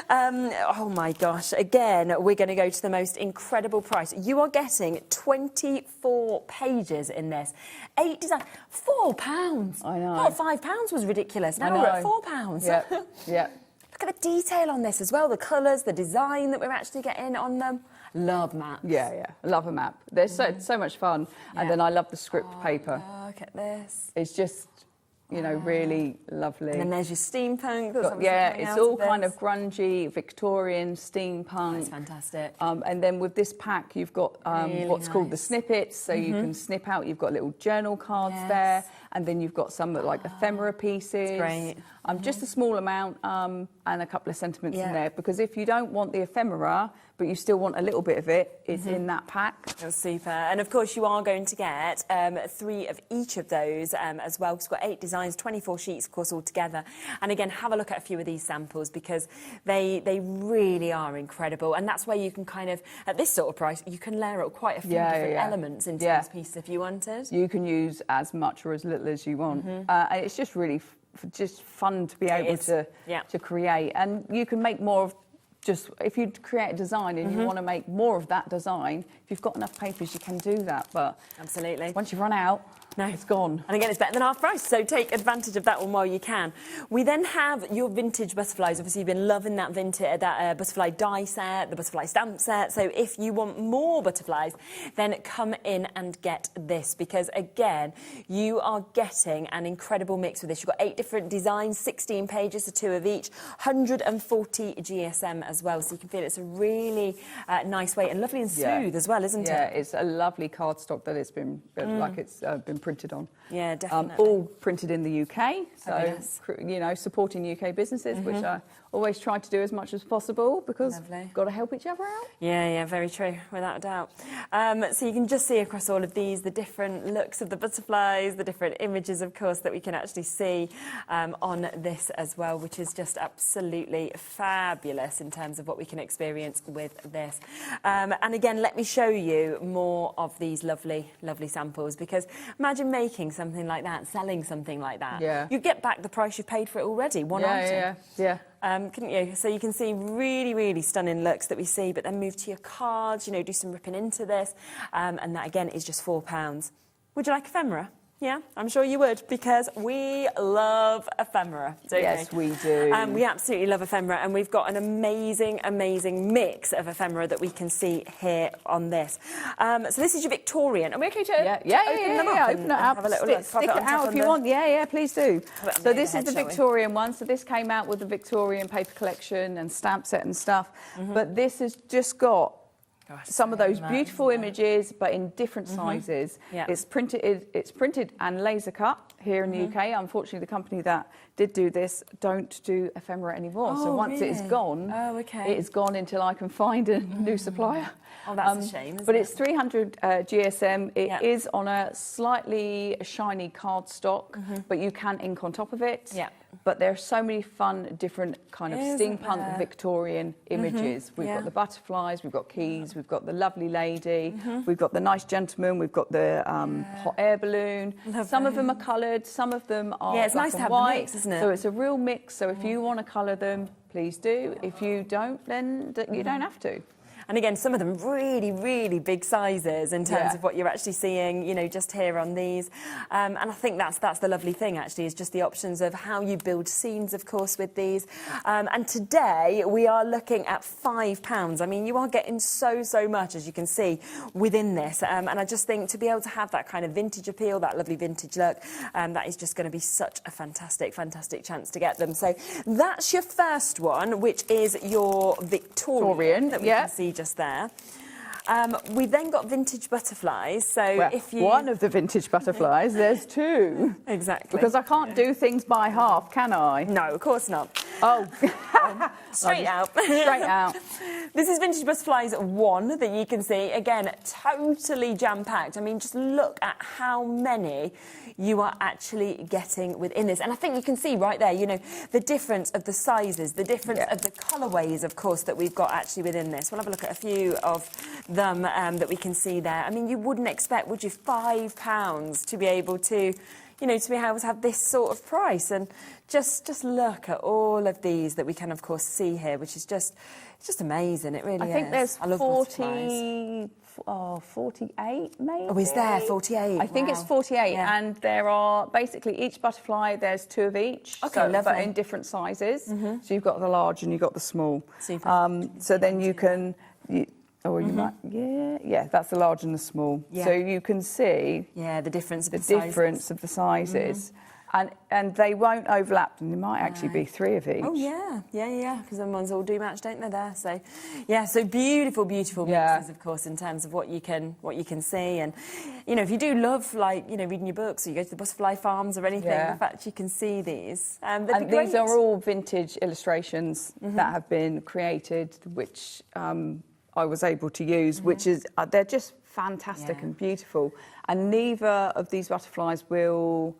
Oh my gosh. Again, we're going to go to the most incredible price. You are getting 24 pages in this. 8 designs. £4. I know. I thought £5 was ridiculous. Now we're at £4. Yeah. Look at the detail on this as well. The colours, the design that we're actually getting on them. Love maps. Yeah. I love a map. They're so much fun. Yeah. And then I love the script paper. Look at this. It's just, really lovely. And then there's your steampunk. It's all kind of grungy, Victorian, steampunk. That's fantastic. And then with this pack, you've got what's called the snippets. So you can snip out. You've got little journal cards there. And then you've got some like ephemera pieces. That's great. Just a small amount and a couple of sentiments in there. Because if you don't want the ephemera, but you still want a little bit of it, it's in that pack. That's super. And of course, you are going to get 3 of each of those as well. It's got 8 designs, 24 sheets, of course, all together. And again, have a look at a few of these samples, because they really are incredible. And that's where you can kind of, at this sort of price, you can layer up quite a few different elements into this piece if you wanted. You can use as much or as little as you want. And it's just really just fun to be able to create. And you can make more of if you create a design and you want to make more of that design, if you've got enough papers, you can do that. But absolutely, once you run out, No. It's gone. And again, it's better than half price, so take advantage of that one while you can. We then have your vintage butterflies. Obviously, you've been loving that butterfly die set, the butterfly stamp set. So if you want more butterflies, then come in and get this, because again, you are getting an incredible mix with this. You've got 8 different designs, 16 pages, so 2 of each, 140 GSM as well. So you can feel it's a really nice weight and lovely and smooth as well, isn't it? Yeah, it's a lovely cardstock that it's been like it's been printed on. Yeah, definitely. All printed in the UK, so you know, supporting UK businesses, which I always try to do as much as possible, because we've got to help each other out. Yeah, very true, without a doubt. So you can just see across all of these the different looks of the butterflies, the different images, of course, that we can actually see on this as well, which is just absolutely fabulous in terms of what we can experience with this. And again, let me show you more of these lovely, lovely samples, because imagine making something like that, selling something like that. Yeah. You get back the price you've paid for it already, one item. Yeah. Couldn't you? So you can see really, really stunning looks that we see, but then move to your cards, you know, do some ripping into this. And that, again, is just £4. Would you like ephemera? Yeah, I'm sure you would, because we love ephemera, don't we? Yes, we do. We absolutely love ephemera, and we've got an amazing, amazing mix of ephemera that we can see here on this. So this is your Victorian. Are we okay to open them up? Open it up, have a little look, stick it out if you want. Yeah, please do. So this is the Victorian one. So this came out with the Victorian paper collection and stamp set and stuff. But this has just got some of those beautiful images, but in different sizes. Yeah. It's printed and laser cut here in the UK. Unfortunately, the company that did do this don't do ephemera anymore. So once it is gone, it is gone until I can find a new supplier. Oh, that's a shame, isn't But it? it's 300 GSM. It is on a slightly shiny cardstock, but you can ink on top of it. Yeah. But there are so many fun, different kind of steampunk Victorian images. We've got the butterflies, we've got keys, we've got the lovely lady, we've got the nice gentleman, we've got the hot air balloon. Some of them are coloured, some of them are it's black nice to and have white. the mix, isn't it? So it's a real mix. So if you want to colour them, please do. If you don't, then you don't have to. And again, some of them really, really big sizes in terms of what you're actually seeing, you know, just here on these. And I think that's the lovely thing, actually, is just the options of how you build scenes, of course, with these. And today we are looking at £5. I mean, you are getting so much, as you can see, within this. And I just think to be able to have that kind of vintage appeal, that lovely vintage look, that is just going to be such a fantastic chance to get them. So that's your first one, which is your Victorian that we can see just there. We've then got vintage butterflies. So if you... One of the vintage butterflies, there's 2. Exactly. Because I can't do things by half, can I? No, of course not. Oh. Straight out. Straight out. This is Vintage Butterflies 1 that you can see. Again, totally jam-packed. I mean, just look at how many you are actually getting within this. And I think you can see right there, you know, the difference of the sizes, the difference of the colourways, of course, that we've got actually within this. We'll have a look at a few of them that we can see there. I mean, you wouldn't expect, would you, £5 to be able to, you know, to be able to have this sort of price. And just look at all of these that we can, of course, see here, which is just, it's just amazing. It really is. I think there's I love 48, maybe. Oh, is there 48? I think it's 48, and there are basically each butterfly. There's 2 of each. Okay, so, lovely. But in different sizes. So you've got the large and you've got the small. Super. So then you can. You might, that's the large and the small. So you can see the difference of the difference of the sizes. And they won't overlap, and there might actually be 3 of each. Oh, yeah, because them ones all do match, don't they, there? So, so beautiful mixes, of course, in terms of what you can see. And, you know, if you do love, like, you know, reading your books, or you go to the butterfly farms or anything, the fact you can see these. And these are all vintage illustrations that have been created, which I was able to use, which is, they're just fantastic and beautiful. And neither of these butterflies will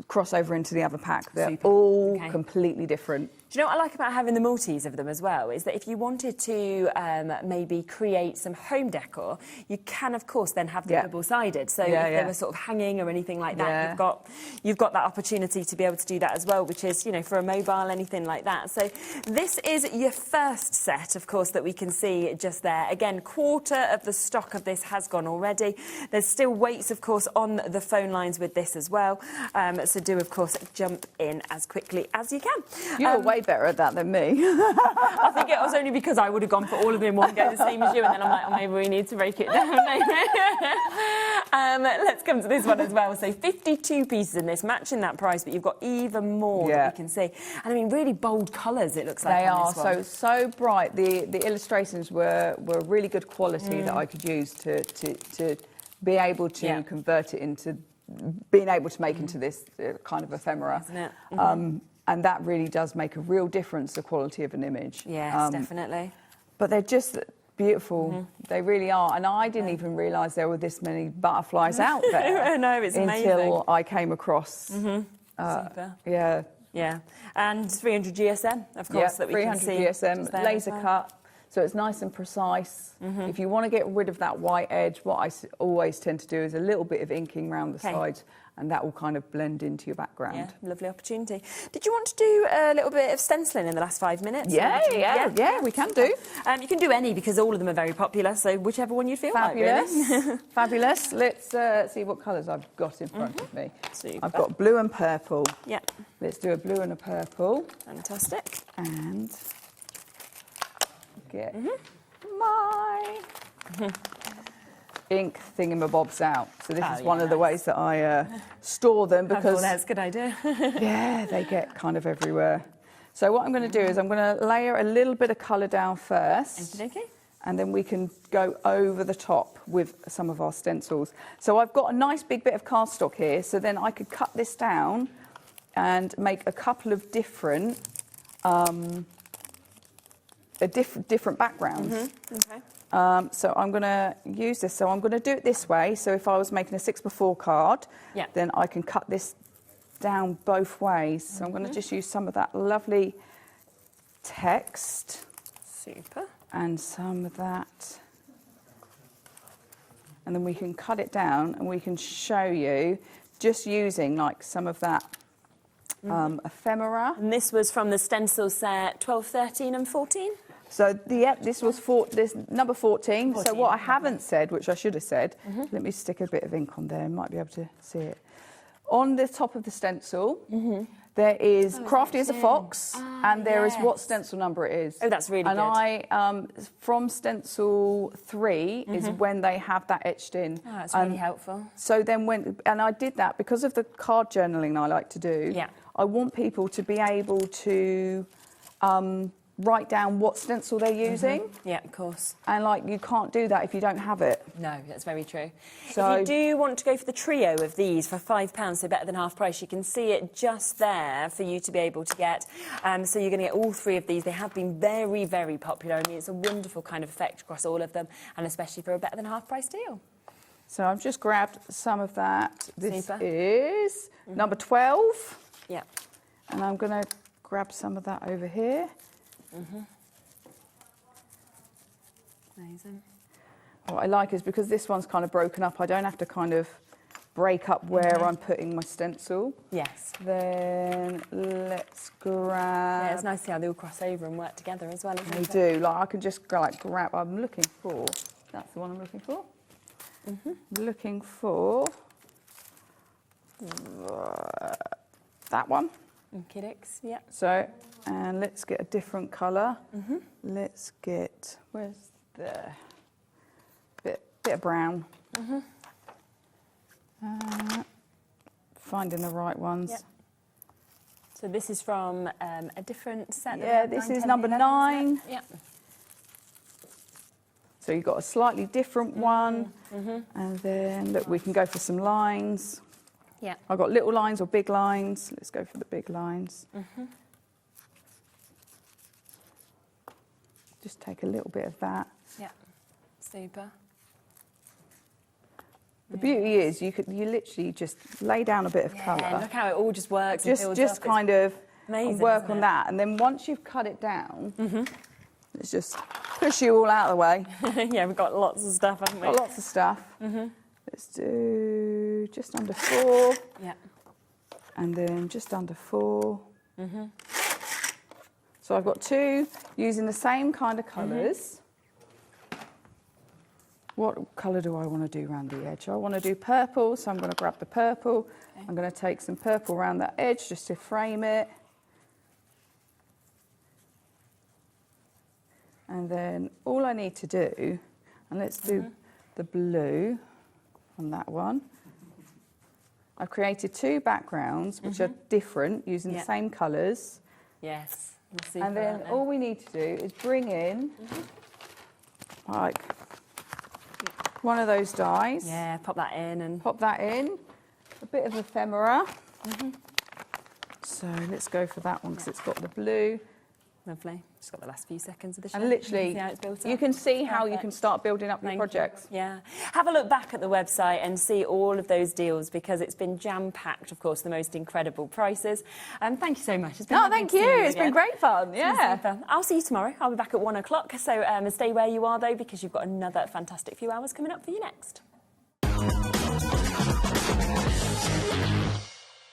cross over into the other pack. They're all completely different. Do you know what I like about having the multis of them as well? Is that if you wanted to maybe create some home decor, you can, of course, then have them double-sided. So if they were sort of hanging or anything like that, you've got that opportunity to be able to do that as well, which is, you know, for a mobile, anything like that. So this is your first set, of course, that we can see just there. Again, quarter of the stock of this has gone already. There's still weights, of course, on the phone lines with this as well. So do, of course, jump in as quickly as you can. You're way better at that than me. I think it was only because I would have gone for all of them in one go, the same as you, and then I'm like, oh, maybe we need to break it down. Let's come to this one as well. So 52 pieces in this, matching that price, but you've got even more that we can see. And I mean, really bold colours, it looks like. They on are this so bright. The illustrations were really good quality that I could use to be able to convert it into being able to make into this kind of ephemera. Isn't it? And that really does make a real difference, the quality of an image. Yes, definitely. But they're just beautiful. They really are. And I didn't even realise there were this many butterflies out there. No, it's amazing. Until I came across... Super. Yeah. Yeah. And 300 GSM, of course, that we can see. 300 GSM, laser cut. So it's nice and precise. If you want to get rid of that white edge, what I always tend to do is a little bit of inking around the sides, and that will kind of blend into your background. Yeah, lovely opportunity. Did you want to do a little bit of stenciling in the last 5 minutes? Yeah, we can do. You can do any, because all of them are very popular, so whichever one you feel like, really. Fabulous. Let's see what colours I've got in front of me. Super. I've got blue and purple. Yeah. Let's do a blue and a purple. Fantastic. And get my ink thingamabobs out. So this is one of the ways that I store them, because that's a good idea. yeah, they get kind of everywhere. So what I'm going to do is I'm going to layer a little bit of colour down first. Okay. And then we can go over the top with some of our stencils. So I've got a nice big bit of cardstock here, so then I could cut this down and make a couple of different different backgrounds. Okay. So I'm going to use this. So I'm going to do it this way. So if I was making a 6x4 card, then I can cut this down both ways. So I'm going to just use some of that lovely text. Super. And some of that. And then we can cut it down and we can show you just using like some of that ephemera. And this was from the stencil set 12, 13 and 14? So, this was this number 14. So what I haven't said, which I should have said, let me stick a bit of ink on there, you might be able to see it. On the top of the stencil, there is Crafty as a Fox, and there is what stencil number it is. Oh, that's really good. And from stencil 3 is when they have that etched in. Oh, that's really helpful. So then and I did that because of the card journaling I like to do. Yeah. I want people to be able to write down what stencil they're using. Yeah, of course. And like, you can't do that if you don't have it. No, that's very true. So, if you do want to go for the trio of these for £5, so better than half price, you can see it just there for you to be able to get. So you're going to get all 3 of these. They have been very, very popular. I mean, it's a wonderful kind of effect across all of them, and especially for a better than half price deal. So I've just grabbed some of that. This Super. is number 12. Yeah. And I'm going to grab some of that over here. Amazing. What I like is because this one's kind of broken up, I don't have to kind of break up where I'm putting my stencil. Yes. Then let's grab... Yeah, it's nice to see how they all cross over and work together as well, isn't They it? do. Like, I can just grab... I'm looking for... That's the one I'm looking for. Looking for... that one. Kidix, yeah. So, and let's get a different colour. Let's get... Where's the... Bit of brown. Finding the right ones. Yep. So this is from a different set. Yeah, this is number 9. Yeah. So you've got a slightly different one. And then, look, we can go for some lines. Yeah. I've got little lines or big lines. Let's go for the big lines. Just take a little bit of that. Yeah. Super. The beauty is you literally just lay down a bit of colour. Look how it all just works. Just kind of Amazing, and work isn't on it? that. And then once you've cut it down, let's just push you all out of the way. Yeah, we've got lots of stuff, haven't we? Got lots of stuff. Let's do just under 4. Yeah. And then just under 4. So I've got 2 using the same kind of colours. What colour do I want to do around the edge? I want to do purple, so I'm going to grab the purple. Okay. I'm going to take some purple around that edge just to frame it. And then all I need to do, and let's do the blue on that one. I've created 2 backgrounds which are different using the same colours. Yes. And then all we need to do is bring in like one of those dies. Yeah, pop that in and Pop that in. A bit of ephemera. So let's go for that one because it's got the blue. lovely. Just got the last few seconds of the show. And literally, See how it's built you up. can see how you Perfect. can start building up your Thank projects. you. Yeah. Have a look back at the website and see all of those deals because it's been jam-packed, of course, the most incredible prices. Thank you so much. It's been No, lovely thank to see you. It's again. been great fun. Yeah. Super. I'll see you tomorrow. I'll be back at 1 o'clock. So stay where you are, though, because you've got another fantastic few hours coming up for you next.